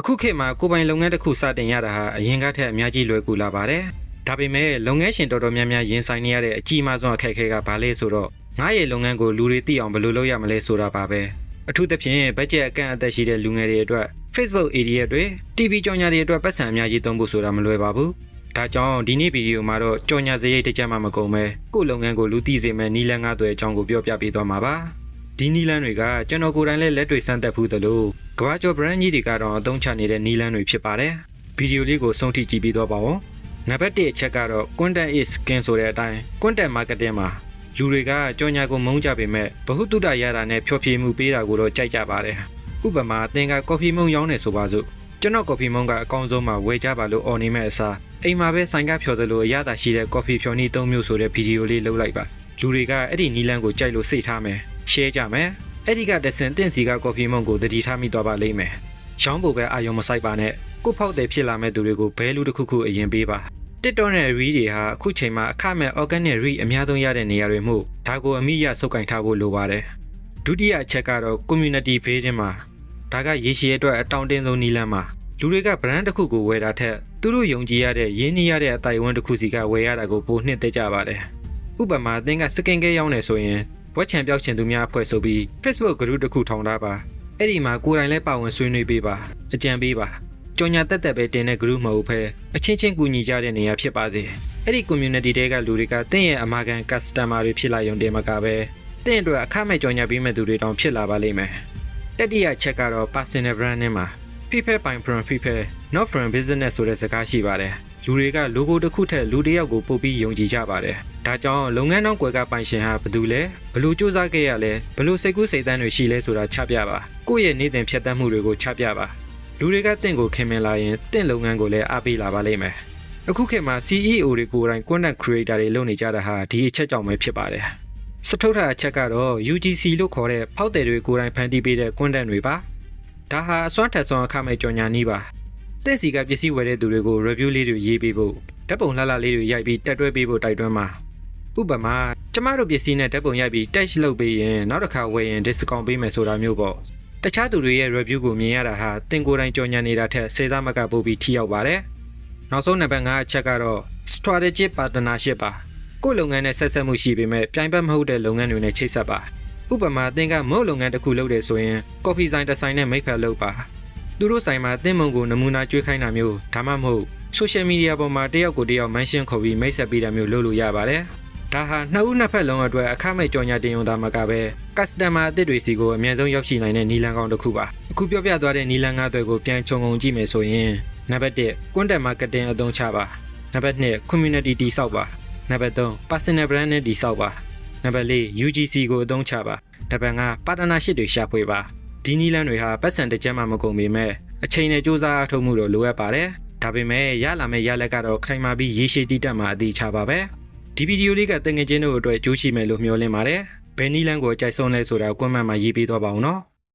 အခုခေတ်မှာကိုပိုင်လုပ်ငန်းတစ်ခုစတင်ရတာဟာအရင်ကထက်အများကြီးလွယ်ကူလာပါတယ်။ဒါပေမဲ့လုပ်ငန်းရှင်တော်တော်များများရင်ဆိုင်နေရတဲ့အကြီးမားဆုံးအခက်အခဲကဘာလဲဆိုတော့ငါရဲ့လုပ်ငန်းကိုလူတွေသိအောင်ဘယ်လိုလုပ်ရမလဲဆိုတာပါပဲ။အထူးသဖြင့်ဘတ်ဂျက်အကန့်အသတ်ရှိတဲ့လူငယ်တွေအတွက် Facebook Area တွေ TV ကြော်ညာတွေအတွက်ပတ်စံအများကြီးသုံးဖို့ဆိုတာမလွယ်ပါဘူး။ဒါကြောင့်ဒီနေ့ဗီဒီယိုမှာတော့ကြော်ညာစရိတ်တစ်ချက်မှမကုန်ပဲကိုယ့်လုပ်ငန်းကိုလူသိစေမယ့်နည်းလမ်း၅သွယ်အကြောင်းကိုပြောပြပေးသွားမှာပါ။ဒီနည်းလမ်းတွေကကျွန်တော်ကိုယ်တိုင်လည်းလက်တွေ့စမ်းသပ်ဖူးသလိုကမ္ဘာကျော် brand ကြီးတွေကတော့အသုံးချနေတဲ့နည်းလမ်းတွေဖြစ်ပါတယ်။ဗီဒီယိုလေးကိုဆုံးထိကြည့်ပြီးတော့ပါဦး။နံပါတ်1အချက်ကတော့ content is king ဆိုတဲ့အတိုင်း content marketing မှာလူတွေကကြော်ညာကိုမုန်းကြပေမဲ့ဗဟုသုတရတာနဲ့ဖျော်ဖြေမှုပေးတာကိုတော့ကြိုက်ကြပါတယ်။ဥပမာသင်ကကော်ဖီမုန့်ရောင်းနေဆိုပါစို့ကျွန်တော်ကော်ဖီမုန့်ကအကောင်းဆုံးမှာဝယ်ကြပါလို့အော်နေမဲ့အစားအိမ်မှာပဲဆိုင်ကဖျော်သလိုအရသာရှိတဲ့ကော်ဖီဖြော်နည်း၃မျိုးဆိုတဲ့ဗီဒီယိုလေးလုပ်လိုက်ပါလူတွေကအဲ့ဒီနည်းလမ်းကိုကြိုက်လို့စိတ်ထားမယ် share ကြမယ်အဲ့ဒီကတဆင်တင့်စီကကော်ဖီမုန့်ကိုတတိထားမိသွားပါလိမ့်မယ်ရောင်းဖို့ပဲအာရုံမစိုက်ပါနဲ့ကိုဖောက်တယ်ဖြစ်လာမဲ့သူတွေကိုဘဲလူတစ်ခုခုအရင်ပေးပါ TikTok နဲ့ Reel တွေဟာအခုချိန်မှာအခမဲ့ organic Reel အများဆုံးရတဲ့နေရာတွေမို့ဒါကိုအမိရစုပ်ကင်ထားဖို့လိုပါတယ်ဒုတိယအချက်ကတော့ community building မှာဒါကရေရှည်အတွက်အတောင့်တင်းဆုံးနည်းလမ်းမှာလူတွေက brand တစ်ခုကိုဝယ်တာထက်သူတို့ယုံကြည်ရတဲ့ရင်းနှီးရတဲ့အတိုင်းအဝန်တစ်ခုစီကဝယ်ရတာကိုပိုနှစ်သက်ကြပါတယ်ဥပမာသင်က skin care ရောင်းနေဆိုရင်ဝက်ချံပြောက်ချင်သူများအဖွဲ့ဆိုပြီး Facebook group တစ်ခုထောင်ထားပါအဲ့ဒီမှာကိုယ်တိုင်လည်းပါဝင်ဆွေးနွေးပေးပါအကြံပေးပါကြော်ညာတက်တက်ပဲတင်တဲ့ group မဟုတ်ဘဲအချင်းချင်းကူညီကြတဲ့နေရာဖြစ်ပါစေအဲ့ဒီ community တွေကလူတွေကတင့်ရဲ့အမာခံ customer တွေဖြစ်လာရုံတည်းမကပဲတင့်အတွက်အခမဲ့ကြော်ညာပေးမဲ့သူတွေတောင်ဖြစ်လာပါလိမ့်မယ်တတိယချက်ကတော့ personal branding မှာ people by from people not from business ဆိုတဲ့စကားရှိပါတယ်လူတွေက logo တစ်ခုထက်လူတစ်ယောက်ကိုပို့ပြီးယုံကြည်ကြပါတယ်ဒါကြောင့်လုပ်ငန်းတောင်းကွယ်ကပိုင်ရှင်ဟာဘယ်သူလဲဘယ်လိုစူးစမ်းခဲ့ရလဲဘယ်လိုစိတ်ကူးစိတ်သန်းတွေရှိလဲဆိုတာချပြပါကိုယ့်ရဲ့နေ့စဉ်ဖြတ်သန်းမှုတွေကိုချပြပါလူတွေကတင့်ကိုခင်မင်လာရင်တင့်လုပ်ငန်းကိုလည်းအားပေးလာပါလိမ့်မယ်အခုခေတ်မှာ CEO တွေကိုယ်တိုင် content creator တွေလုပ်နေကြတာဟာဒီအချက်ကြောင့်ပဲဖြစ်ပါတယ်စတုထအချက်ကတော့ UGC လို့ခေါ်တဲ့ဖောက်တယ်တွေကိုယ်တိုင်ဖန်တီးပေးတဲ့ content တွေပါဒါဟာအစွမ်းထက်စွမ်းအခမဲ့ကြော်ညာနည်းပါတင့်စီကပစ္စည်းဝယ်တဲ့သူတွေကို review လေးတွေရေးပေးဖို့ဓာတ်ပုံလှလှလေးတွေရိုက်ပြီးတက်တွဲပေးဖို့တိုက်တွန်းပါဥပမာကျမတို့ပစ္စည်းနဲ့ဓာတ်ပုံရိုက်ပြီး tag လုပ်ပေးရင်နောက်တစ်ခါဝယ်ရင် discount ပေးမယ်ဆိုတာမျိုးပေါ့တခြားသူတွေရဲ့ review ကိုမြင်ရတာဟာတင်ကိုယ်တိုင်ကြော်ညာနေတာထက်စေသားမကပို့ပြီးထိရောက်ပါတယ်နောက်ဆုံးနံပါတ်5အချက်ကတော့ strategic partnership ပါကိုယ်လုပ်ငန်းနဲ့ဆက်ဆက်မှုရှိပေမဲ့ပြိုင်ဘက်မဟုတ်တဲ့လုပ်ငန်းတွေနဲ့ချိတ်ဆက်ပါဥပမာသင်ကမုတ်လုပ်ငန်းတစ်ခုလုပ်တယ်ဆိုရင်ကော်ဖီဆိုင်တစ်ဆိုင်နဲ့မိတ်ဖက်လုပ်ပါသူတို့ဆိုင်မှာသင်မုံကိုနမူနာကျွေးခိုင်းတာမျိုးဒါမှမဟုတ် social media ပေါ်မှာတယောက်ကိုတယောက် mention ခေါ်ပြီးမိတ်ဆက်ပေးတာမျိုးလုပ်လို့ရပါတယ်ဒါဟာနှစ်ဦးနှစ်ဖက်လုံးအတွက်အခမဲ့ကြော်ညာတင်ရုံသာမကပဲ customer အသစ်တွေစီကိုအများဆုံးရောက်ရှိနိုင်တဲ့နည်းလမ်းကောင်းတစ်ခုပါအခုပြောပြသွားတဲ့နည်းလမ်း၅သွယ်ကိုပြန်ခြုံငုံကြည့်မယ်ဆိုရင်နံပါတ်1 content marketing အသုံးချပါနံပါတ်2 community တည်ဆောက်ပါနံပါတ်3 personal brand နဲ့တည်ဆောက်ပါနံပါတ်4 UGC ကိုအသုံးချပါနံပါတ်5 partnership တွေရှာဖွေပါဒီနည်းလမ်းတွေဟာပတ်စံတစ်ချက်မှမကုန်ပေမဲ့အချိန်နဲ့စူးစမ်းအားထုတ်မှုတော့လိုအပ်ပါတယ်ဒါပေမဲ့ရလာမယ့်ရလက်ကတော့ခိုင်မာပြီးရေရှည်တည်တတ်မှာအသေးချပါပဲဒီဗီဒီယိုလေးကတငယ်ချင်းတို့အတွက်အကျိုးရှိမယ်လို့မျှော်လင့်ပါတယ်ဘယ်နည်းလမ်းကိုအကြိုက်ဆုံးလဲဆိုတာကွန်မန့်မှာရေးပေးသွားပါဦးနော်